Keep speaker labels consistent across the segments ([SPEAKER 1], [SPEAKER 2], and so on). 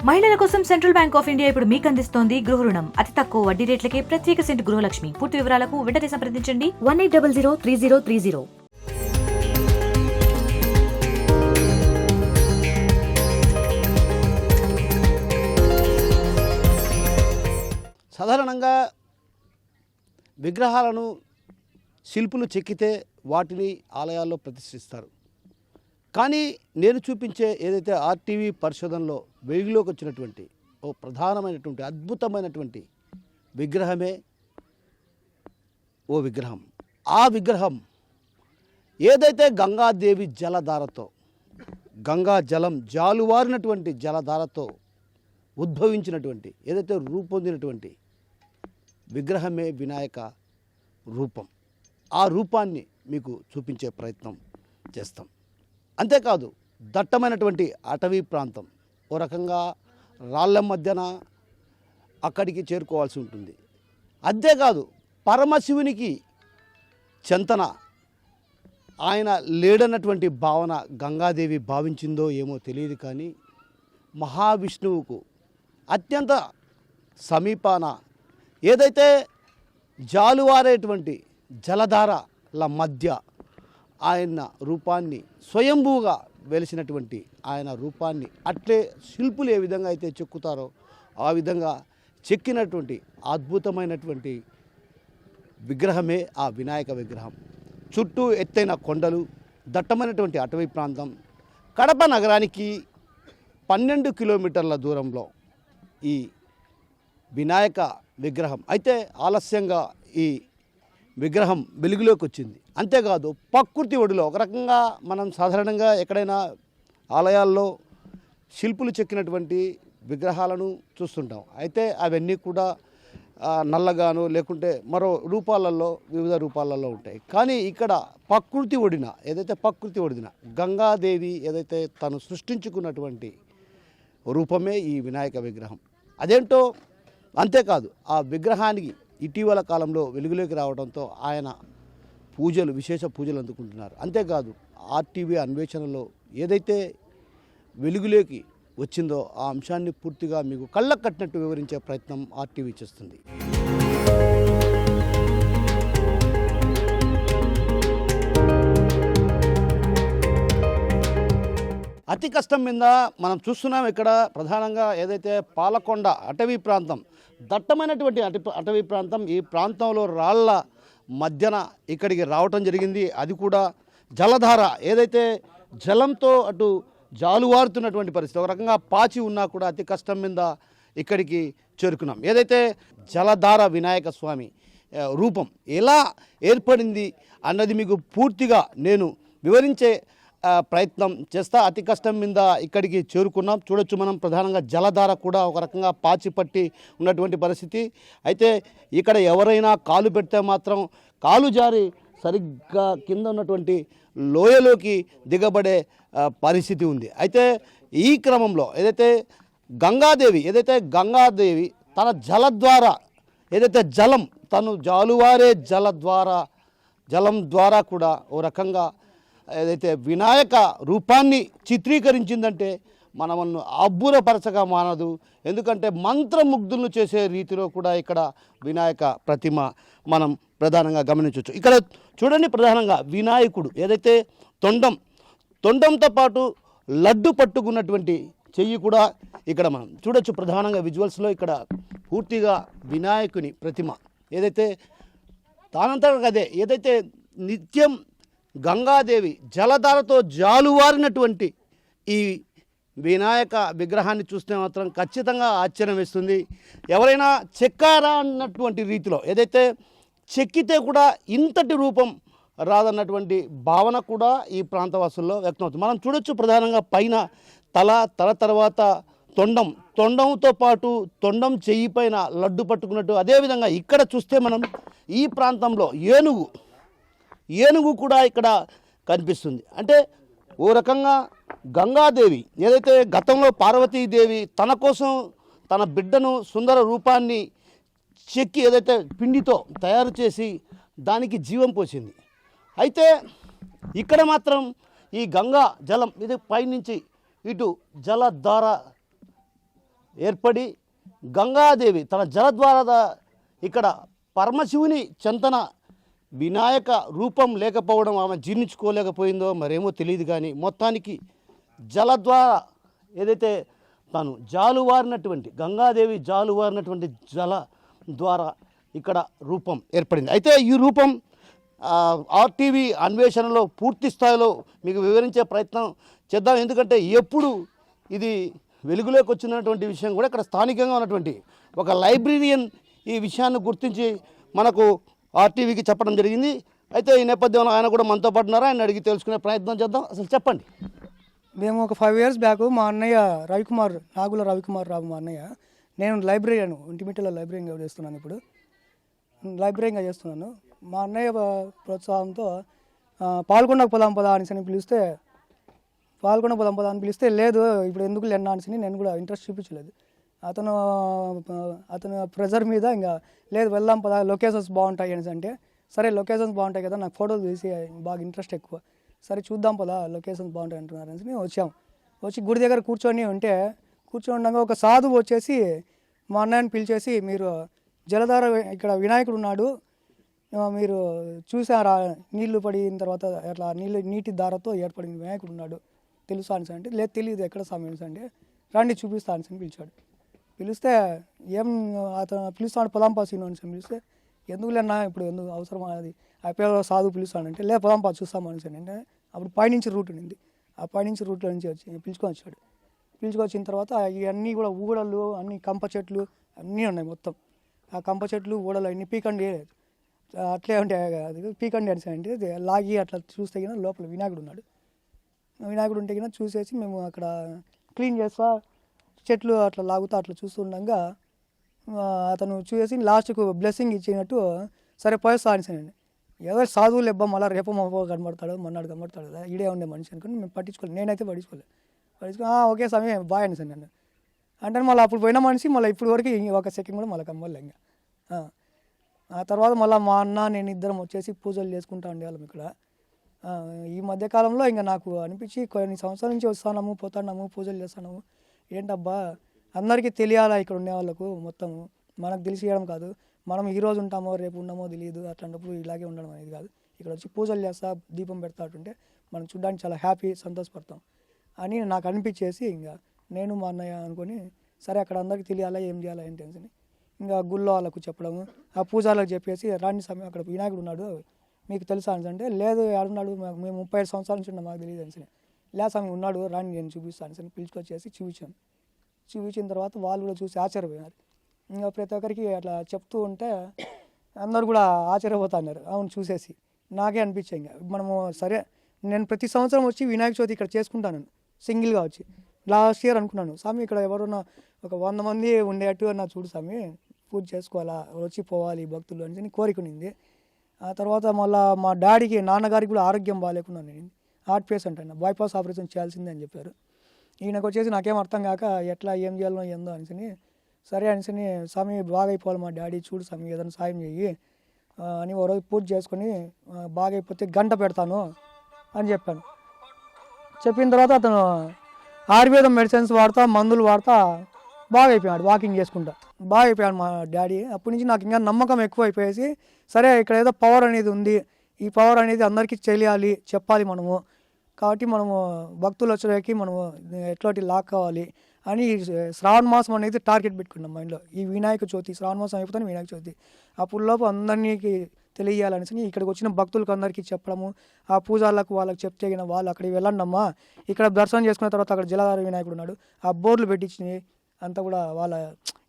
[SPEAKER 1] మహిళల కోసం central bank of India ఇప్పుడు మీకు అందిస్తోంది గృహ రుణం. అతి తక్కువ వడ్డీ రేట్లకే ప్రత్యేక సెంటు గృహలక్ష్మి. పూర్తి వివరాలకు వెంటనే సంప్రదించండి 18003030.
[SPEAKER 2] సాధారణంగా విగ్రహాలను శిల్పులు చెక్కితే వాటిని ఆలయాల్లో ప్రతిష్ఠిస్తారు. కానీ నేను చూపించే ఏదైతే ఆర్టీవీ పరిశోధనలో వెలుగులోకి వచ్చినటువంటి ఓ ప్రధానమైనటువంటి అద్భుతమైనటువంటి విగ్రహమే ఓ విగ్రహం. ఆ విగ్రహం ఏదైతే గంగాదేవి జలధారతో, గంగా జలం జాలువారినటువంటి జలధారతో ఉద్భవించినటువంటి ఏదైతే రూపొందినటువంటి విగ్రహమే వినాయక రూపం. ఆ రూపాన్ని మీకు చూపించే ప్రయత్నం చేస్తాం. అంతేకాదు దట్టమైనటువంటి అటవీ ప్రాంతం, ఓ రకంగా రాళ్ళ మధ్యన అక్కడికి చేరుకోవాల్సి ఉంటుంది. అంతేకాదు పరమశివునికి చెంతన ఆయన లేడన్నటువంటి భావన గంగాదేవి భావించిందో ఏమో తెలియదు. కానీ మహావిష్ణువుకు అత్యంత సమీపాన ఏదైతే జాలువారేటువంటి జలధారల మధ్య ఆయన రూపాన్ని స్వయంభూగా వెలిసినటువంటి ఆయన రూపాన్ని అట్లే శిల్పులు ఏ విధంగా అయితే చెక్కుతారో ఆ విధంగా చెక్కినటువంటి అద్భుతమైనటువంటి విగ్రహమే ఆ వినాయక విగ్రహం. చుట్టూ ఎత్తైన కొండలు, దట్టమైనటువంటి అటవీ ప్రాంతం. కడప నగరానికి 12 కిలోమీటర్ల దూరంలో ఈ వినాయక విగ్రహం. అయితే ఆలస్యంగా ఈ విగ్రహం వెలుగులోకి వచ్చింది. అంతేకాదు ప్రకృతి ఒడిలో ఒక రకంగా మనం సాధారణంగా ఎక్కడైనా ఆలయాల్లో శిల్పులు చెక్కినటువంటి విగ్రహాలను చూస్తుంటాం. అయితే అవన్నీ కూడా నల్లగాను లేకుంటే మరో రూపాలలో, వివిధ రూపాలలో ఉంటాయి. కానీ ఇక్కడ ప్రకృతి ఒడిన గంగాదేవి ఏదైతే తను సృష్టించుకున్నటువంటి రూపమే ఈ వినాయక విగ్రహం. అదేంటో అంతేకాదు ఆ విగ్రహానికి ఇటీవల కాలంలో వెలుగులోకి రావడంతో ఆయన విశేష పూజలు అందుకుంటున్నారు. అంతేకాదు ఆర్టీవీ అన్వేషణలో ఏదైతే వెలుగులోకి వచ్చిందో ఆ అంశాన్ని పూర్తిగా మీకు కళ్ళకు కట్టినట్టు వివరించే ప్రయత్నం ఆర్టీవీ చేస్తుంది. అతి కష్టం మీద మనం చూస్తున్నాం. ఇక్కడ ప్రధానంగా ఏదైతే పాలకొండ అటవీ ప్రాంతం, దట్టమైనటువంటి అటవీ ప్రాంతం. ఈ ప్రాంతంలో రాళ్ల మధ్యన ఇక్కడికి రావటం జరిగింది. అది కూడా జలధార ఏదైతే జలంతో అటు జాలువారుతున్నటువంటి పరిస్థితి, ఒక రకంగా పాచి ఉన్నా కూడా అతి కష్టం మీద ఇక్కడికి చేరుకున్నాం. ఏదైతే జలధార వినాయక స్వామి రూపం ఎలా ఏర్పడింది అన్నది మీకు పూర్తిగా నేను వివరించే ప్రయత్నం చేస్తా. అతి కష్టం మీద ఇక్కడికి చేరుకున్నాం. చూడొచ్చు మనం ప్రధానంగా జలధార కూడా ఒక రకంగా పాచి పట్టి ఉన్నటువంటి పరిస్థితి. అయితే ఇక్కడ ఎవరైనా కాలు పెడితే మాత్రం కాలు జారి సరిగ్గా కింద ఉన్నటువంటి లోయలోకి దిగబడే పరిస్థితి ఉంది. అయితే ఈ క్రమంలో ఏదైతే గంగాదేవి తన జల ద్వారా ఏదైతే తను జాలువారే జలం ద్వారా కూడా ఓ రకంగా ఏదైతే వినాయక రూపాన్ని చిత్రీకరించిందంటే మనల్ని అబ్బురపరచగా మానదు. ఎందుకంటే మంత్రముగ్ధులను చేసే రీతిలో కూడా ఇక్కడ వినాయక ప్రతిమ మనం ప్రధానంగా గమనించవచ్చు. ఇక్కడ చూడండి, ప్రధానంగా వినాయకుడు ఏదైతే తొండంతో పాటు లడ్డు పట్టుకున్నటువంటి చెయ్యి కూడా ఇక్కడ మనం చూడొచ్చు. ప్రధానంగా విజువల్స్లో ఇక్కడ పూర్తిగా వినాయకుని ప్రతిమ ఏదైతే తానంతగా అదే ఏదైతే నిత్యం గంగాదేవి జలధారతో జాలువారినటువంటి ఈ వినాయక విగ్రహాన్ని చూస్తే మాత్రం ఖచ్చితంగా ఆశ్చర్యం వేస్తుంది. ఎవరైనా చెక్కారా అన్నటువంటి రీతిలో ఏదైతే చెక్కితే కూడా ఇంతటి రూపం రాదన్నటువంటి భావన కూడా ఈ ప్రాంతవాసుల్లో వ్యక్తమవుతుంది. మనం చూడొచ్చు ప్రధానంగా పైన తల తర్వాత తొండంతో పాటు తొండం చెయ్యి పైన లడ్డు పట్టుకున్నట్టు. అదేవిధంగా ఇక్కడ చూస్తే మనం ఈ ప్రాంతంలో ఏనుగు కూడా ఇక్కడ కనిపిస్తుంది. అంటే ఓ రకంగా గంగాదేవి ఏదైతే గతంలో పార్వతీదేవి తన కోసం తన బిడ్డను సుందర రూపాన్ని చెక్కి ఏదైతే పిండితో తయారు చేసి దానికి జీవం పోసింది. అయితే ఇక్కడ మాత్రం ఈ గంగా జలం ఇది పైనుంచి ఇటు జలధార ఏర్పడి గంగాదేవి తన జలద్వార ఇక్కడ పరమశివుని చెంతన వినాయక రూపం లేకపోవడం ఆమె జీర్ణించుకోలేకపోయిందో మరేమో తెలియదు, కానీ మొత్తానికి జలద్వార ఏదైతే తను జాలువారినటువంటి గంగాదేవి జాలువారినటువంటి జల ద్వారా ఇక్కడ రూపం ఏర్పడింది. అయితే ఈ రూపం ఆర్టీవీ అన్వేషణలో పూర్తి స్థాయిలో మీకు వివరించే ప్రయత్నం చేద్దాం. ఎందుకంటే ఎప్పుడు ఇది వెలుగులోకి వచ్చినటువంటి విషయం కూడా ఇక్కడ స్థానికంగా ఉన్నటువంటి ఒక లైబ్రేరియన్ ఈ విషయాన్ని గుర్తించి మనకు ఆర్టీవీకి చెప్పడం జరిగింది. అయితే ఈ నేపథ్యంలో ఆయన కూడా మనతో పాటు ఉన్నారు, ఆయన అడిగి తెలుసుకునే ప్రయత్నం చేద్దాం. అసలు చెప్పండి.
[SPEAKER 3] మేము ఒక 5 years బ్యాక్ మా అన్నయ్య రవికుమార్, నాగుల రవికుమార్ రావు మా అన్నయ్య, నేను లైబ్రేరియన్ ఇంటిమిటీలో లైబ్రేరీగా చేస్తున్నాను. ఇప్పుడు లైబ్రేరీగా చేస్తున్నాను. మా అన్నయ్య ప్రోత్సాహంతో పాల్గొండకు పోదాం పదా అని పిలిస్తే, పాల్గొండ పోదాం పదా అని పిలిస్తే లేదు ఇప్పుడు ఎందుకు లేనా అని నేను కూడా ఇంట్రెస్ట్ చూపించలేదు. అతను ప్రెజర్ మీద ఇంకా లేదు వెళ్దాం పదా లొకేషన్స్ బాగుంటాయి అనేసి అంటే, సరే లొకేషన్స్ బాగుంటాయి కదా, నాకు ఫోటోలు తీసి బాగా ఇంట్రెస్ట్ ఎక్కువ, సరే చూద్దాం పదా లొకేషన్స్ బాగుంటాయి అంటున్నారు అనేసి వచ్చాం. వచ్చి గుడి దగ్గర కూర్చొని ఉండగా ఒక సాధువు వచ్చేసి మా అన్నయ్యని పిలిచేసి, మీరు జలధార ఇక్కడ వినాయకుడు ఉన్నాడు, మీరు చూసారా, నీళ్లు పడిన తర్వాత అట్లా నీటి ధారతో ఏర్పడిన వినాయకుడు ఉన్నాడు తెలుసా అనేసి అంటే, లేదు తెలియదు ఎక్కడ స్వామి అనేసి అంటే, రండి చూపిస్తా అనేసి పిలిచాడు. పిలిస్తే ఏం అతను పిలుస్తాడు పొలంపా సీను అనేసి పిలిస్తే, ఎందుకు లేనా ఇప్పుడు ఎందుకు అవసరం అది అయిపోయే సాధువు పిలుస్తాడంటే, లే పొలంపా చూస్తాం అనేసి అంటే, అప్పుడు పైనుంచి రూట్ ఉంది, ఆ పైనుంచి రూట్లో నుంచి పిలుచుకొని వచ్చాడు. పిలుచుకొచ్చిన తర్వాత ఇవన్నీ కూడా ఊడలు అన్ని కంప చెట్లు అన్నీ ఉన్నాయి మొత్తం. ఆ కంప చెట్లు ఊడలు అన్నీ పీకండి అట్లే ఉంటాయి, అది పీకండి అనేసి అంటే లాగి అట్లా చూస్తే కింద లోపల వినాయకుడు ఉన్నాడు. వినాయకుడు ఉంటే కింద చూసేసి మేము అక్కడ క్లీన్ చేస్తా చెట్లు అట్లా లాగుతా అట్లా చూస్తుండగా అతను చూసేసి లాస్ట్కు బ్లెస్సింగ్ ఇచ్చినట్టు, సరే పోయేస్తా అనేసానండి. ఏదో సాధువులు ఇవ్వం మళ్ళీ రేపు మాపో కనబడతాడు మొన్నాడు కనబడతాడు కదా, ఈడే ఉండే మనిషి అనుకుని మేము పట్టించుకోలేదు, నేనైతే పట్టించుకోలేదు. ఓకే స్వామి బాయ్ అనేసాను నన్ను అంటే, మళ్ళీ అప్పుడు పోయిన మనిషి మళ్ళీ ఇప్పుడు వరకు ఒక సెకండ్ కూడా మళ్ళీ కనబడలే. ఇంకా ఆ తర్వాత మళ్ళీ మా అన్న నేను ఇద్దరం వచ్చేసి పూజలు చేసుకుంటా ఉండేవాళ్ళం ఇక్కడ. ఈ మధ్యకాలంలో ఇంకా నాకు అనిపించి కొన్ని సంవత్సరాల నుంచి వస్తున్నాము పోతున్నాము పూజలు చేస్తున్నాము, ఏంటబ్బా అందరికీ తెలియాలా ఇక్కడ ఉండే వాళ్ళకు మొత్తము, మనకు తెలిసియడం కాదు, మనం ఈరోజు ఉంటామో రేపు ఉన్నామో తెలియదు, అట్లాంటప్పుడు ఇలాగే ఉండడం అనేది కాదు, ఇక్కడ వచ్చి పూజలు చేస్తా దీపం పెడతా ఉంటే మనం చూడడానికి చాలా హ్యాపీ సంతోషపడతాం అని నాకు అనిపించేసి, ఇంకా నేను మా అన్నయ్య అనుకొని సరే అక్కడ అందరికీ తెలియాలా ఏం చేయాలా ఏంటి అని ఇంకా గుళ్ళో వాళ్ళకు చెప్పడము, ఆ పూజాలకు చెప్పేసి రాని సమయం అక్కడ వినాయకుడు ఉన్నాడు మీకు తెలుసా అని అంటే, లేదు ఆడున్నాడు మేము 35 సంవత్సరాల నుంచి ఉన్నాం మాకు తెలియదు అని, లే స్వామి ఉన్నాడు రాని నేను చూపిస్తాను అని పిలుచుకొచ్చేసి చూపించాను. చూపించిన తర్వాత వాళ్ళు కూడా చూసి ఆశ్చర్యపోయినారు. ఇంకా ప్రతి ఒక్కరికి అట్లా చెప్తూ ఉంటే అందరు కూడా ఆశ్చర్యపోతున్నారు. అవును చూసేసి నాకే అనిపించాయి ఇంకా మనము సరే నేను ప్రతి సంవత్సరం వచ్చి వినాయక చవితి ఇక్కడ చేసుకుంటాను సింగిల్గా వచ్చి. లాస్ట్ ఇయర్ అనుకున్నాను స్వామి ఇక్కడ ఎవరున్నా ఒక 100 మంది ఉండేట్టు నా చూడు స్వామి పూజ చేసుకోవాలా వచ్చి పోవాలి భక్తులు అని కోరిక ఉంది. ఆ తర్వాత మళ్ళీ మా డాడీకి నాన్నగారికి కూడా ఆరోగ్యం బాగాలేకుండా నేను హార్ట్ పేషెంట్ అయినా బైపాస్ ఆపరేషన్ చేయాల్సిందే అని చెప్పారు. ఈయనకు వచ్చేసి నాకేం అర్థం కాక ఎట్లా ఏం చేయాలో ఏందో అనేసి సరే అనేసి స్వామి బాగా అయిపోవాలి మా డాడీ చూడు స్వామి ఏదైనా సాయం చెయ్యి అని ఓ రోజు పూజ చేసుకొని బాగా అయిపోతే గంట పెడతాను అని చెప్పాను. చెప్పిన తర్వాత అతను ఆయుర్వేదం మెడిసిన్స్ వాడతా మందులు వాడతా బాగా అయిపోయాడు, వాకింగ్ చేసుకుంటా బాగా అయిపోయాడు మా డాడీ. అప్పటి నుంచి నాకు ఇంకా నమ్మకం ఎక్కువ అయిపోయేసి సరే ఇక్కడ ఏదో పవర్ అనేది ఉంది, ఈ పవర్ అనేది అందరికీ తెలియాలి చెప్పాలి మనము, కాబట్టి మనము భక్తులు వచ్చేకి మనము ఎట్లాంటి లాక్ కావాలి అని శ్రావణ మాసం అనేది టార్గెట్ పెట్టుకున్నాం మైండ్లో. ఈ వినాయక చవితి శ్రావణ మాసం అయిపోతాను వినాయక చవితి అప్పుడులోపు అందరికీ తెలియాలనేసి ఇక్కడికి వచ్చిన భక్తులకు అందరికీ చెప్పడము, ఆ పూజాలకు వాళ్ళకి చెప్తే వాళ్ళు అక్కడికి వెళ్ళండమ్మా ఇక్కడ దర్శనం చేసుకున్న తర్వాత అక్కడ జలధార వినాయకుడు ఉన్నాడు ఆ బోర్డులు పెట్టించినాయి అంతా కూడా వాళ్ళ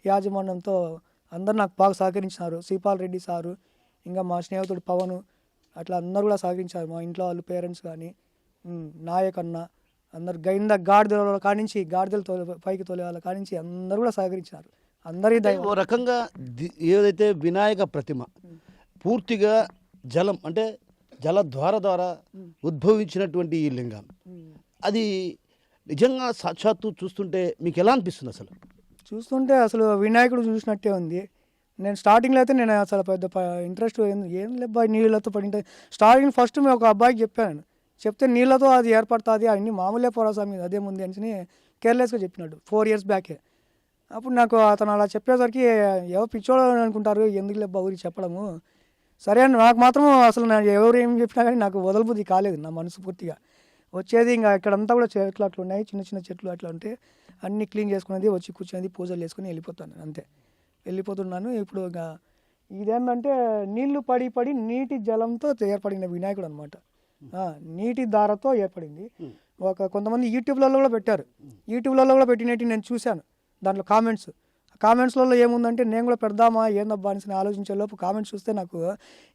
[SPEAKER 3] యాజమాన్యంతో అందరు నాకు బాగా సహకరించినారు. శ్రీపాల్ రెడ్డి సారు ఇంకా మా స్నేహితుడు పవను అట్లా అందరు కూడా సహకరించారు. మా ఇంట్లో వాళ్ళు పేరెంట్స్ కానీ నాయకన్న అందరు గాడిదల కానించి గాడిదలు పైకి తోలే వాళ్ళ కానించి అందరూ కూడా సహకరించినారు. అందరి
[SPEAKER 2] ఓ రకంగా ఏదైతే వినాయక ప్రతిమ పూర్తిగా జలం అంటే జలద్వార ద్వారా ఉద్భవించినటువంటి ఈ లింగం అది నిజంగా సాక్షాత్తు చూస్తుంటే మీకు ఎలా అనిపిస్తుంది? అసలు
[SPEAKER 3] చూస్తుంటే అసలు వినాయకుడు చూసినట్టే ఉంది. నేను స్టార్టింగ్లో అయితే నేను అసలు పెద్ద ఇంట్రెస్ట్ ఏం లేబ్బా నీళ్ళతో పడింటే స్టార్టింగ్ ఫస్ట్ మేము ఒక అబ్బాయికి చెప్పాను, చెప్తే నీళ్ళతో అది ఏర్పడుతుంది అన్ని మామూలే పోరాసామి అదే ముందు అని కేర్లెస్గా చెప్పినాడు 4 years బ్యాకే. అప్పుడు నాకు అతను అలా చెప్పేసరికి ఎవరు పిచ్చోడు అనుకుంటారు, ఎందుకు లేబ్బా ఊరికి చెప్పడము. సరే అని నాకు మాత్రం అసలు ఎవరు ఏం చెప్పినా కానీ నాకు వదలబుద్ధి కాలేదు నా మనసు పూర్తిగా. వచ్చేది ఇంకా ఇక్కడంతా కూడా చెట్లు అట్లా ఉన్నాయి, చిన్న చిన్న చెట్లు అట్లా ఉంటే అన్నీ క్లీన్ చేసుకునేది, వచ్చి కూర్చునేది, పూజలు చేసుకుని వెళ్ళిపోతాను అంతే. వెళ్ళిపోతున్నాను. ఇప్పుడు ఇంకా ఇదేంటంటే నీళ్లు పడి పడి నీటి జలంతో ఏర్పడిన వినాయకుడు అనమాట. నీటి ధారతో ఏర్పడింది. కొంతమంది యూట్యూబ్లలో కూడా పెట్టారు, యూట్యూబ్లలో కూడా పెట్టినట్టు నేను చూశాను. దాంట్లో కామెంట్స్లలో ఏముందంటే నేను కూడా పెడదామా ఏందబ్బా అని ఆలోచించే లోపు కామెంట్స్ చూస్తే నాకు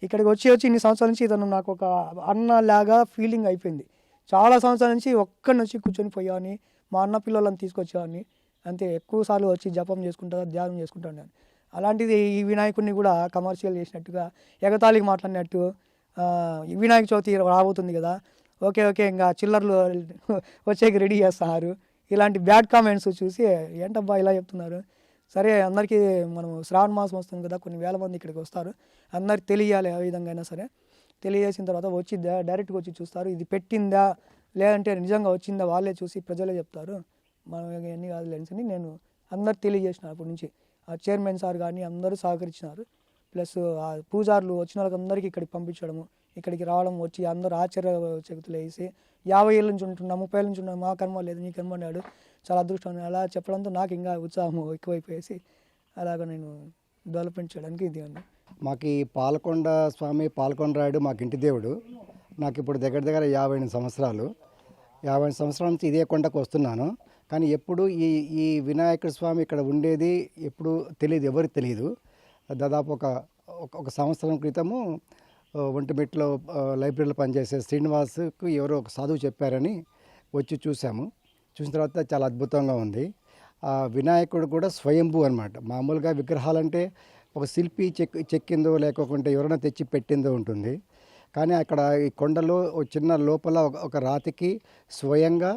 [SPEAKER 3] ఇక్కడికి వచ్చి ఇన్ని సంవత్సరాల నుంచి ఇతను నాకు ఒక అన్నలాగా ఫీలింగ్ అయిపోయింది. చాలా సంవత్సరాల నుంచి ఒక్కడిని వచ్చి కూర్చొని పోయావని, మా అన్న పిల్లలను తీసుకొచ్చేవాడిని అంతే. ఎక్కువసార్లు వచ్చి జపం చేసుకుంటా, ధ్యానం చేసుకుంటా ఉన్నాను. అలాంటిది ఈ వినాయకుడిని కూడా కమర్షియల్ చేసినట్టుగా, ఎగతాళికి మాట్లాడినట్టు. వినాయక చవితి రాబోతుంది కదా, ఓకే ఇంకా చిల్లర్లు వచ్చేకి రెడీ చేస్తారు. ఇలాంటి బ్యాడ్ కామెంట్స్ చూసి ఏంటబ్బా ఇలా చెప్తున్నారు. సరే అందరికీ మనం శ్రావణ మాసం వస్తుంది కదా, కొన్ని వేల మంది ఇక్కడికి వస్తారు, అందరికి తెలియాలి ఏ విధంగా అయినా సరే. తెలియజేసిన తర్వాత వచ్చి డైరెక్ట్గా వచ్చి చూస్తారు, ఇది పెట్టిందా లేదంటే నిజంగా వచ్చిందా వాళ్ళే చూసి ప్రజలే చెప్తారు. మనం ఎన్ని కాదు లేని నేను అందరికి తెలియజేసిన. అప్పటి నుంచి ఆ చైర్మన్ సార్ కానీ అందరూ సహకరించినారు. ప్లస్ ఆ పూజారులు వచ్చిన వాళ్ళకి అందరికీ ఇక్కడికి పంపించడము, ఇక్కడికి రావడం, వచ్చి అందరూ ఆశ్చర్యచకితులు వేసి 50 ఏళ్ళ నుంచి ఉంటున్నా, 30 ఏళ్ళ నుంచి ఉన్నా, మా కర్మ లేదు నీ కర్మ అన్నాడు, చాలా అదృష్టం అలా చెప్పడంతో నాకు ఇంకా ఉత్సాహం ఎక్కువైపోయేసి అలాగ నేను డెవలప్మెంట్ చేయడానికి ఇది ఉంది.
[SPEAKER 4] మాకు ఈ పాలకొండ స్వామి, పాలకొండరాయుడు మాకు ఇంటి దేవుడు. నాకు ఇప్పుడు దగ్గర దగ్గర 58 సంవత్సరాలు. 58 సంవత్సరాల నుంచి ఇదే కొండకు వస్తున్నాను. కానీ ఎప్పుడు ఈ వినాయకుడి స్వామి ఇక్కడ ఉండేది ఎప్పుడు తెలియదు, ఎవరికి తెలియదు. దాదాపు ఒక సంవత్సరం క్రితము ఒంటిమిట్లో లైబ్రరీలో పనిచేసే శ్రీనివాస్కు ఎవరో ఒక సాధువు చెప్పారని వచ్చి చూసాము. చూసిన తర్వాత చాలా అద్భుతంగా ఉంది. ఆ వినాయకుడు కూడా స్వయంభూ అనమాట. మామూలుగా విగ్రహాలంటే ఒక శిల్పి చెక్కిందో లేకపోతే ఎవరైనా తెచ్చి పెట్టిందో ఉంటుంది. కానీ అక్కడ ఈ కొండలో చిన్న లోపల ఒక రాతికి స్వయంగా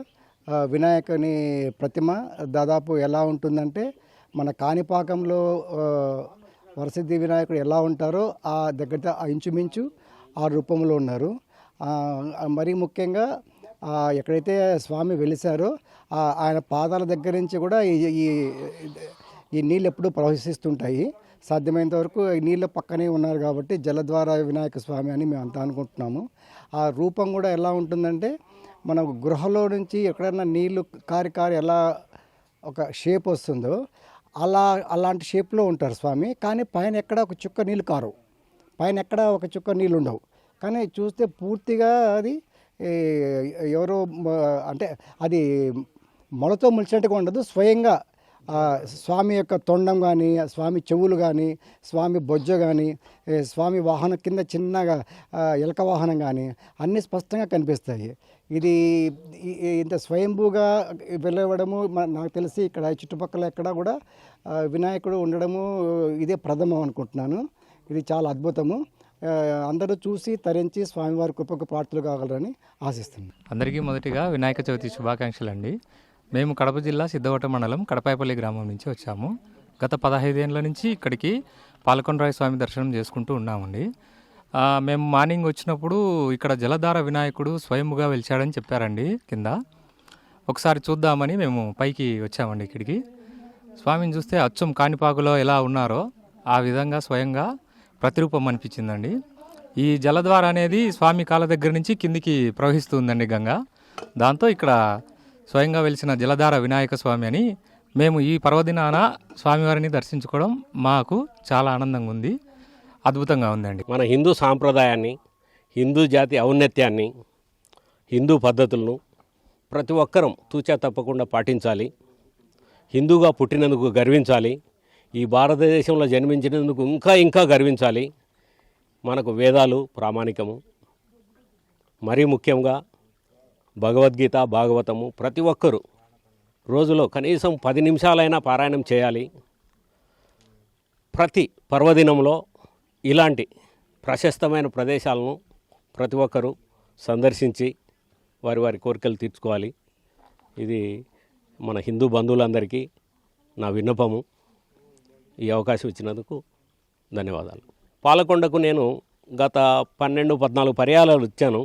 [SPEAKER 4] వినాయకుని ప్రతిమ దాదాపు ఎలా ఉంటుందంటే మన కాణిపాకంలో వరసిద్ధి వినాయకుడు ఎలా ఉంటారో ఆ దగ్గర ఇంచుమించు ఆ రూపంలో ఉన్నారు. మరీ ముఖ్యంగా ఎక్కడైతే స్వామి వెలిసారో ఆయన పాదాల దగ్గర నుంచి కూడా ఈ నీళ్ళు ఎప్పుడూ ప్రవహిస్తుంటాయి. సాధ్యమైనంత వరకు ఈ నీళ్ళ పక్కనే ఉన్నారు కాబట్టి జలద్వార వినాయక స్వామి అని మేము అంతా అనుకుంటున్నాము. ఆ రూపం కూడా ఎలా ఉంటుందంటే మన గృహలో నుంచి ఎక్కడైనా నీళ్లు కారి ఎలా ఒక షేప్ వస్తుందో అలాంటి షేప్లో ఉంటారు స్వామి. కానీ పైన ఎక్కడ ఒక చుక్క నీళ్ళు కారు, పైన ఎక్కడ ఒక చుక్క నీళ్ళు ఉండవు. కానీ చూస్తే పూర్తిగా అది ఎవరో అంటే అది మొలతో ములిచినట్టుగా ఉండదు. స్వయంగా స్వామి యొక్క తొండం కానీ, స్వామి చెవులు కానీ, స్వామి బొజ్జ కానీ, స్వామి వాహనం కింద చిన్నగా ఎలక వాహనం కానీ అన్నీ స్పష్టంగా కనిపిస్తాయి. ఇది ఇంత స్వయంభూగా వెలువడము నాకు తెలిసి ఇక్కడ చుట్టుపక్కల ఎక్కడ కూడా వినాయకుడు ఉండడము ఇదే ప్రథమం అనుకుంటున్నాను. ఇది చాలా అద్భుతము. అందరూ చూసి తరించి స్వామివారి కృపకు పాత్రలు కాగలరని ఆశిస్తున్నాను.
[SPEAKER 5] అందరికీ మొదటిగా వినాయక చవితి శుభాకాంక్షలు అండి. మేము కడప జిల్లా సిద్ధవట మండలం కడపాయపల్లి గ్రామం నుంచి వచ్చాము. గత 15 ఏళ్ళ నుంచి ఇక్కడికి పాలకొండరాయ స్వామి దర్శనం చేసుకుంటూ ఉన్నామండి. మేము మార్నింగ్ వచ్చినప్పుడు ఇక్కడ జలధార వినాయకుడు స్వయంగా వెలిచాడని చెప్పారండి కింద. ఒకసారి చూద్దామని మేము పైకి వచ్చామండి ఇక్కడికి. స్వామిని చూస్తే అచ్చం కాణిపాకులో ఎలా ఉన్నారో ఆ విధంగా స్వయంగా ప్రతిరూపం అనిపించిందండి. ఈ జలద్వార అనేది స్వామి కాళ్ళ దగ్గర నుంచి కిందికి ప్రవహిస్తుందండి గంగ. దాంతో ఇక్కడ స్వయంగా వెలిసిన జలధార వినాయక స్వామి అని మేము ఈ పర్వదినాన స్వామివారిని దర్శించుకోవడం మాకు చాలా ఆనందంగా ఉంది, అద్భుతంగా ఉందండి.
[SPEAKER 6] మన హిందూ సాంప్రదాయాన్ని, హిందూ జాతి ఔన్నత్యాన్ని, హిందూ పద్ధతులను ప్రతి ఒక్కరం తూచా తప్పకుండా పాటించాలి. హిందూగా పుట్టినందుకు గర్వించాలి. ఈ భారతదేశంలో జన్మించినందుకు ఇంకా గర్వించాలి. మనకు వేదాలు ప్రామాణికము. మరీ ముఖ్యంగా భగవద్గీత, భాగవతము ప్రతి ఒక్కరూ రోజులో కనీసం 10 నిమిషాలైనా పారాయణం చేయాలి. ప్రతి పర్వదినంలో ఇలాంటి ప్రశస్తమైన ప్రదేశాలను ప్రతి ఒక్కరూ సందర్శించి వారి కోరికలు తీర్చుకోవాలి. ఇది మన హిందూ బంధువులందరికీ నా విన్నపము. ఈ అవకాశం ఇచ్చినందుకు ధన్యవాదాలు. పాలకొండకు నేను గత 12-14 పర్యాయాలు వచ్చాను.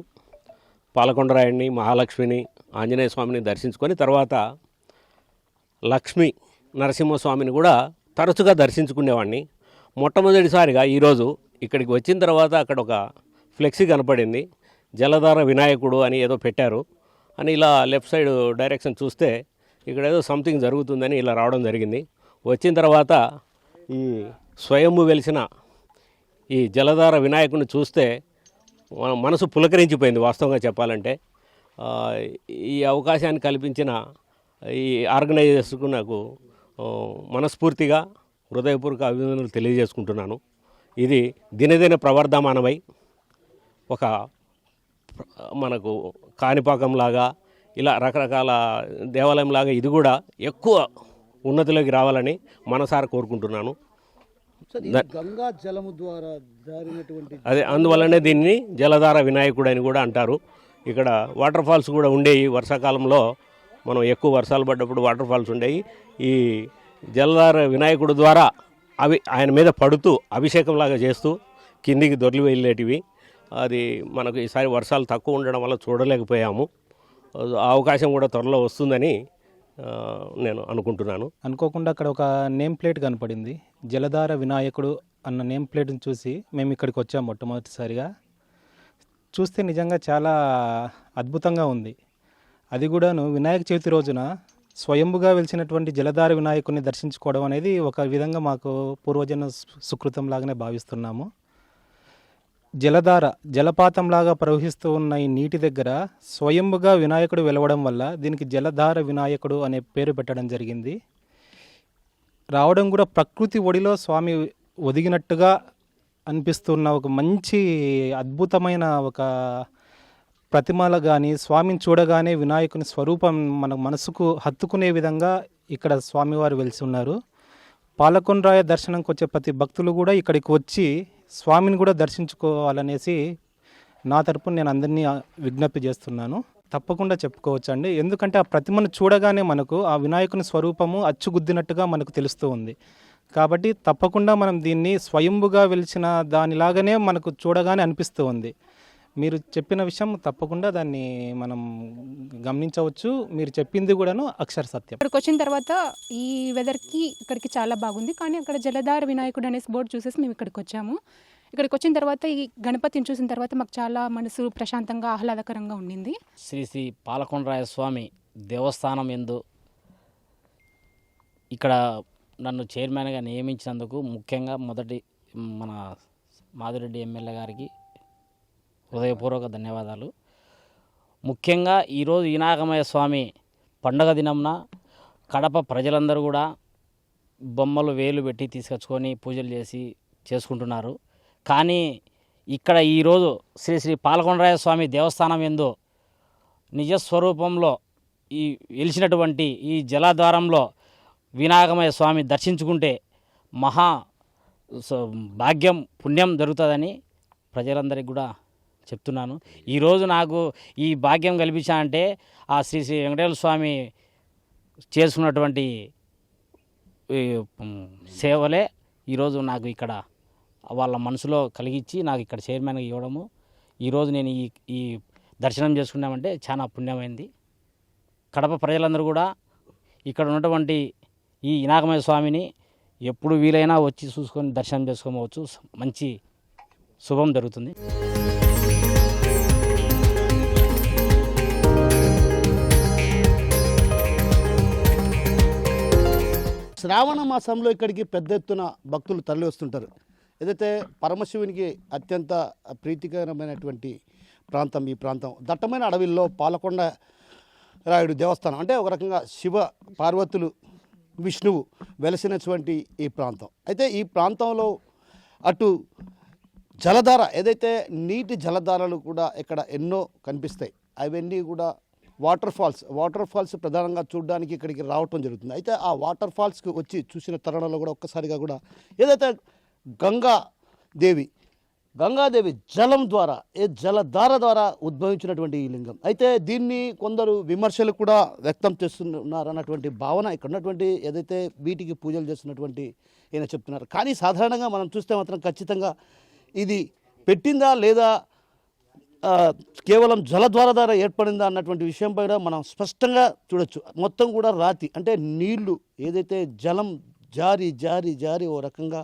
[SPEAKER 6] పాలకొండరాయుడిని, మహాలక్ష్మిని, ఆంజనేయ స్వామిని దర్శించుకొని తర్వాత లక్ష్మి నరసింహస్వామిని కూడా తరచుగా దర్శించుకునేవాడిని. మొట్టమొదటిసారిగా ఈరోజు ఇక్కడికి వచ్చిన తర్వాత అక్కడ ఒక ఫ్లెక్సీ కనపడింది, జలధార వినాయకుడు అని ఏదో పెట్టారు అని. ఇలా లెఫ్ట్ సైడ్ డైరెక్షన్ చూస్తే ఇక్కడ ఏదో సంథింగ్ జరుగుతుందని ఇలా రావడం జరిగింది. వచ్చిన తర్వాత ఈ స్వయంభు వెలిసిన ఈ జలధార వినాయకుడిని చూస్తే మనసు పులకరించిపోయింది వాస్తవంగా చెప్పాలంటే. ఈ అవకాశాన్ని కల్పించిన ఈ ఆర్గనైజర్స్కు నాకు మనస్ఫూర్తిగా హృదయపూర్వక అభినందనలు తెలియజేసుకుంటున్నాను. ఇది దినదిన ప్రవర్ధమానమై ఒక మనకు కాణిపాకంలాగా ఇలా రకరకాల దేవాలయంలాగా ఇది కూడా ఎక్కువ ఉన్నతిలోకి రావాలని మనసారా కోరుకుంటున్నాను.
[SPEAKER 2] గంగా జలము ద్వారా జారినటువంటి
[SPEAKER 6] అదే అందువల్లనే దీన్ని జలధార వినాయకుడు అని కూడా అంటారు. ఇక్కడ వాటర్ ఫాల్స్ కూడా ఉండేవి. వర్షాకాలంలో మనం ఎక్కువ వర్షాలు పడ్డప్పుడు వాటర్ ఫాల్స్ ఉండేవి. ఈ జలధార వినాయకుడు ద్వారా అవి ఆయన మీద పడుతూ అభిషేకంలాగా చేస్తూ కిందికి దొర్లి వెళ్ళేటివి. అది మనకు ఈసారి వర్షాలు తక్కువ ఉండడం వల్ల చూడలేకపోయాము. ఆ అవకాశం కూడా త్వరలో వస్తుందని నేను అనుకుంటున్నాను.
[SPEAKER 7] అనుకోకుండా అక్కడ ఒక నేమ్ ప్లేట్ కనపడింది, జలధార వినాయకుడు అన్న నేమ్ ప్లేట్ని చూసి మేము ఇక్కడికి వచ్చాము మొట్టమొదటిసారిగా. చూస్తే నిజంగా చాలా అద్భుతంగా ఉంది. అది కూడాను వినాయక చవితి రోజున స్వయంభుగా వెలిసినటువంటి జలధార వినాయకుడిని దర్శించుకోవడం అనేది ఒక విధంగా మాకు పూర్వజన్మ సుకృతం లాగానే భావిస్తున్నాము. జలపాతంలాగా ప్రవహిస్తూ ఉన్న ఈ నీటి దగ్గర స్వయంభుగా వినాయకుడు వెలవడం వల్ల దీనికి జలధార వినాయకుడు అనే పేరు పెట్టడం జరిగింది. రావడం కూడా ప్రకృతి ఒడిలో స్వామి ఒదిగినట్టుగా అనిపిస్తున్న ఒక మంచి అద్భుతమైన ఒక ప్రతిమల కానీ, స్వామిని చూడగానే వినాయకుని స్వరూపం మన మనసుకు హత్తుకునే విధంగా ఇక్కడ స్వామివారు వెలిసి ఉన్నారు. పాలకొండ్రాయ దర్శనంకి వచ్చే ప్రతి భక్తులు కూడా ఇక్కడికి వచ్చి స్వామిని కూడా దర్శించుకోవాలనేసి నా తరపున నేను అందరినీ విజ్ఞప్తి చేస్తున్నాను. తప్పకుండా చెప్పుకోవచ్చండి. ఎందుకంటే ఆ ప్రతిమను చూడగానే మనకు ఆ వినాయకుని స్వరూపము అచ్చుగుద్దినట్టుగా మనకు తెలుస్తూ ఉంది. కాబట్టి తప్పకుండా మనం దీన్ని స్వయంభుగా వెలిసిన దానిలాగానే మనకు చూడగానే అనిపిస్తూ ఉంది. మీరు చెప్పిన విషయం తప్పకుండా దాన్ని మనం గమనించవచ్చు. మీరు చెప్పింది కూడాను అక్షర సత్యం.
[SPEAKER 8] ఇక్కడికి వచ్చిన తర్వాత ఈ వెదర్కి ఇక్కడికి చాలా బాగుంది. కానీ అక్కడ జలధార వినాయకుడు అనేసి బోర్డు చూసేసి మేము ఇక్కడికి వచ్చాము. ఇక్కడికి వచ్చిన తర్వాత ఈ గణపతిని చూసిన తర్వాత మాకు చాలా మనసు ప్రశాంతంగా ఆహ్లాదకరంగా ఉండింది.
[SPEAKER 9] శ్రీ శ్రీ పాలకొండరాయ స్వామి దేవస్థానం యందు ఇక్కడ నన్ను చైర్మన్గా నియమించినందుకు ముఖ్యంగా మొదటి మన మాధురెడ్డి ఎమ్మెల్యే గారికి హృదయపూర్వక ధన్యవాదాలు. ముఖ్యంగా ఈరోజు వినాయకమయ్య స్వామి పండగ దినంన కడప ప్రజలందరూ కూడా బొమ్మలు వేలు పెట్టి తీసుకొచ్చుకొని పూజలు చేసి చేసుకుంటున్నారు. కానీ ఇక్కడ ఈరోజు శ్రీ శ్రీ పాలకొండరాయ స్వామి దేవస్థానం యందు నిజస్వరూపంలో ఈ వెలిసినటువంటి ఈ జలద్వారంలో వినాయకమయ్య స్వామి దర్శించుకుంటే మహా భాగ్యం పుణ్యం జరుగుతుందని ప్రజలందరికీ కూడా చెప్తున్నాను. ఈరోజు నాకు ఈ భాగ్యం కల్పించాలంటే ఆ శ్రీ శ్రీ వెంకటేశ్వర స్వామి చేసుకున్నటువంటి సేవలే ఈరోజు నాకు ఇక్కడ వాళ్ళ మనసులో కలిగించి నాకు ఇక్కడ చైర్మన్గా ఇవ్వడము. ఈరోజు నేను ఈ దర్శనం చేసుకున్నామంటే చాలా పుణ్యమైంది. కడప ప్రజలందరూ కూడా ఇక్కడ ఉన్నటువంటి ఈ వినాయకమయ్య స్వామిని ఎప్పుడు వీలైనా వచ్చి చూసుకొని దర్శనం చేసుకోవచ్చు. మంచి శుభం జరుగుతుంది.
[SPEAKER 2] శ్రావణ మాసంలో ఇక్కడికి పెద్ద ఎత్తున భక్తులు తరలి వస్తుంటారు. ఏదైతే పరమశివునికి అత్యంత ప్రీతికరమైనటువంటి ప్రాంతం ఈ ప్రాంతం. దట్టమైన అడవిల్లో పాలకొండ రాయుడు దేవస్థానం అంటే ఒక రకంగా శివ పార్వతులు విష్ణువు వెలసినటువంటి ఈ ప్రాంతం. అయితే ఈ ప్రాంతంలో అటు జలధార ఏదైతే నీటి జలధారలు కూడా ఇక్కడ ఎన్నో కనిపిస్తాయి. అవన్నీ కూడా వాటర్ ఫాల్స్ ప్రధానంగా చూడడానికి ఇక్కడికి రావటం జరుగుతుంది. అయితే ఆ వాటర్ ఫాల్స్కి వచ్చి చూసిన తరుణంలో కూడా ఒక్కసారిగా కూడా ఏదైతే గంగాదేవి జలం ద్వారా జలధార ద్వారా ఉద్భవించినటువంటి ఈ లింగం. అయితే దీన్ని కొందరు విమర్శలు కూడా వ్యక్తం చేస్తున్నారన్నటువంటి భావన ఇక్కడ ఉన్నటువంటి ఏదైతే వీటికి పూజలు చేస్తున్నటువంటి ఈయన చెప్తున్నారు. కానీ సాధారణంగా మనం చూస్తే మాత్రం ఖచ్చితంగా ఇది పెట్టిందా లేదా కేవలం జలద్వార ద్వారా ఏర్పడిందా అన్నటువంటి విషయం పైన మనం స్పష్టంగా చూడొచ్చు. మొత్తం కూడా రాతి అంటే నీళ్లు ఏదైతే జలం జారి జారి జారి ఓ రకంగా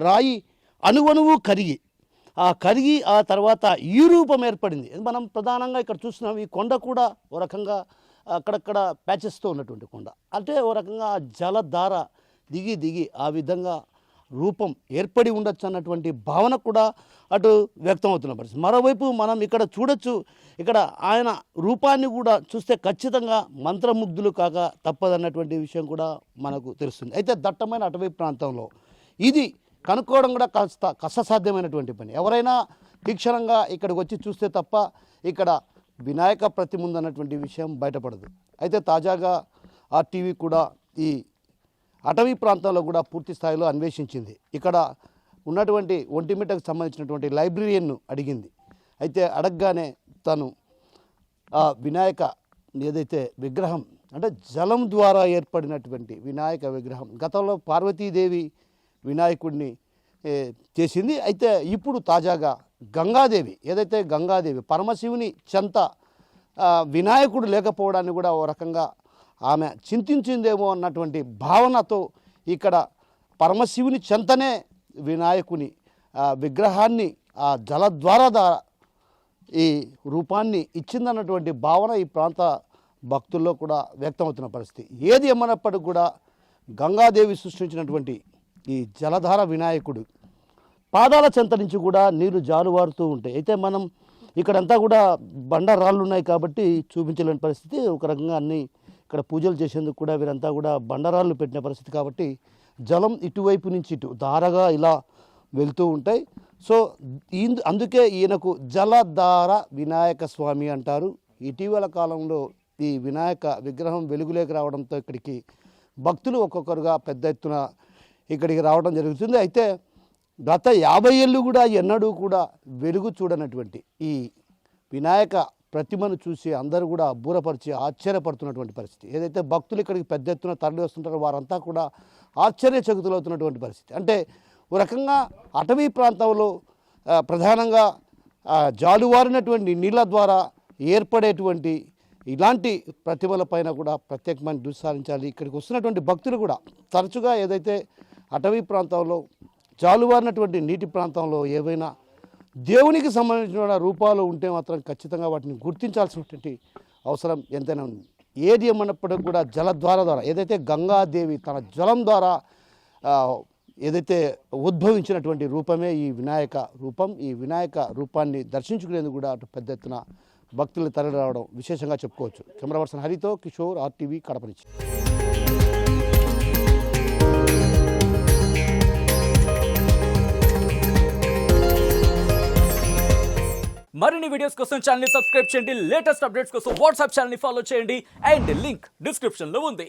[SPEAKER 2] రాయి అణువణువు కరిగి ఆ తర్వాత ఈ రూపం ఏర్పడింది. మనం ప్రధానంగా ఇక్కడ చూస్తున్నాం. ఈ కొండ కూడా ఓ రకంగా అక్కడక్కడ ప్యాచెస్తో ఉన్నటువంటి కొండ, అంటే ఓ రకంగా ఆ జలధార దిగి ఆ విధంగా రూపం ఏర్పడి ఉండొచ్చు అన్నటువంటి భావన కూడా అటు వ్యక్తమవుతున్న పరిస్థితి. మరోవైపు మనం ఇక్కడ చూడొచ్చు, ఇక్కడ ఆయన రూపాన్ని కూడా చూస్తే ఖచ్చితంగా మంత్రముగ్ధులు కాక తప్పదన్నటువంటి విషయం కూడా మనకు తెలుస్తుంది. అయితే దట్టమైన అటవీ ప్రాంతంలో ఇది కనుక్కోవడం కూడా కష్టసాధ్యమైనటువంటి పని. ఎవరైనా తీక్షణంగా ఇక్కడికి వచ్చి చూస్తే తప్ప ఇక్కడ వినాయక ప్రతిమ ఉందన్నటువంటి విషయం బయటపడదు. అయితే తాజాగా RTV కూడా ఈ అటవీ ప్రాంతంలో కూడా పూర్తి స్థాయిలో అన్వేషించింది. ఇక్కడ ఉన్నటువంటి ఒంటిమిట్టకు సంబంధించినటువంటి లైబ్రరీయన్ను అడిగింది. అయితే అడగగానే తను ఆ వినాయక ఏదైతే విగ్రహం అంటే జలం ద్వారా ఏర్పడినటువంటి వినాయక విగ్రహం, గతంలో పార్వతీదేవి వినాయకుడిని చేసింది. అయితే ఇప్పుడు తాజాగా గంగాదేవి ఏదైతే గంగాదేవి పరమశివుని చెంత వినాయకుడు లేకపోవడాన్ని కూడా ఓ రకంగా ఆమె చింతించిందేమో అన్నటువంటి భావనతో ఇక్కడ పరమశివుని చెంతనే వినాయకుని విగ్రహాన్ని ఆ జలద్వార ఈ రూపాన్ని ఇచ్చిందన్నటువంటి భావన ఈ ప్రాంత భక్తుల్లో కూడా వ్యక్తమవుతున్న పరిస్థితి. ఏది ఏమన్నప్పటికీ కూడా గంగాదేవి సృష్టించినటువంటి ఈ జలధార వినాయకుడు పాదాల చెంత నుంచి కూడా నీరు జాలువారుతూ ఉంటాయి. అయితే మనం ఇక్కడంతా కూడా బండరాళ్ళు ఉన్నాయి కాబట్టి చూపించలేని పరిస్థితి. ఒక రకంగా అన్ని ఇక్కడ పూజలు చేసేందుకు కూడా వీరంతా కూడా బండరాళ్ళు పెట్టిన పరిస్థితి కాబట్టి జలం ఇటువైపు నుంచి ఇటు ధారగా ఇలా వెళ్తూ ఉంటాయి. సో అందుకే ఈయనకు జలధార వినాయక స్వామి అంటారు. ఇటీవల కాలంలో ఈ వినాయక విగ్రహం వెలుగులోకి రావడంతో ఇక్కడికి భక్తులు ఒక్కొక్కరుగా పెద్ద ఎత్తున ఇక్కడికి రావడం జరుగుతుంది. అయితే గత 50 ఏళ్ళు కూడా ఎన్నడూ కూడా వెలుగు చూడనటువంటి ఈ వినాయక ప్రతిమను చూసి అందరూ కూడా అబ్బూరపరిచి ఆశ్చర్యపడుతున్నటువంటి పరిస్థితి. ఏదైతే భక్తులు ఇక్కడికి పెద్ద ఎత్తున తరలి వస్తుంటారో వారంతా కూడా ఆశ్చర్యచకితులవుతున్నటువంటి పరిస్థితి. అంటే ఓ రకంగా అటవీ ప్రాంతంలో ప్రధానంగా జాలువారినటువంటి నీళ్ళ ద్వారా ఏర్పడేటువంటి ఇలాంటి ప్రతిమల పైన కూడా ప్రత్యేకమైన దృష్టి సారించాలి. ఇక్కడికి వస్తున్నటువంటి భక్తులు కూడా తరచుగా ఏదైతే అటవీ ప్రాంతంలో జాలువారినటువంటి నీటి ప్రాంతంలో ఏవైనా దేవునికి సంబంధించిన రూపాలు ఉంటే మాత్రం ఖచ్చితంగా వాటిని గుర్తించాల్సినటువంటి అవసరం ఎంతైనా ఉంది. ఏది ఏమన్నప్పటికీ కూడా జలద్వార ద్వారా ఏదైతే గంగాదేవి తన జలం ద్వారా ఏదైతే ఉద్భవించినటువంటి రూపమే ఈ వినాయక రూపం. ఈ వినాయక రూపాన్ని దర్శించుకునేందుకు కూడా అటు పెద్ద ఎత్తున భక్తులు తరలి రావడం విశేషంగా చెప్పుకోవచ్చు. కెమెరా పర్సన్ హరితో కిషోర్, RTV, కడప నుంచి.
[SPEAKER 10] మరిన్ని వీడియోస్ కోసం ఛానల్ ని సబ్స్క్రైబ్ చేయండి. లేటెస్ట్ అప్డేట్స్ కోసం వాట్సాప్ ఛానల్ ని ఫాలో చేయండి. అండ్ లింక్ డిస్క్రిప్షన్ లో ఉంది.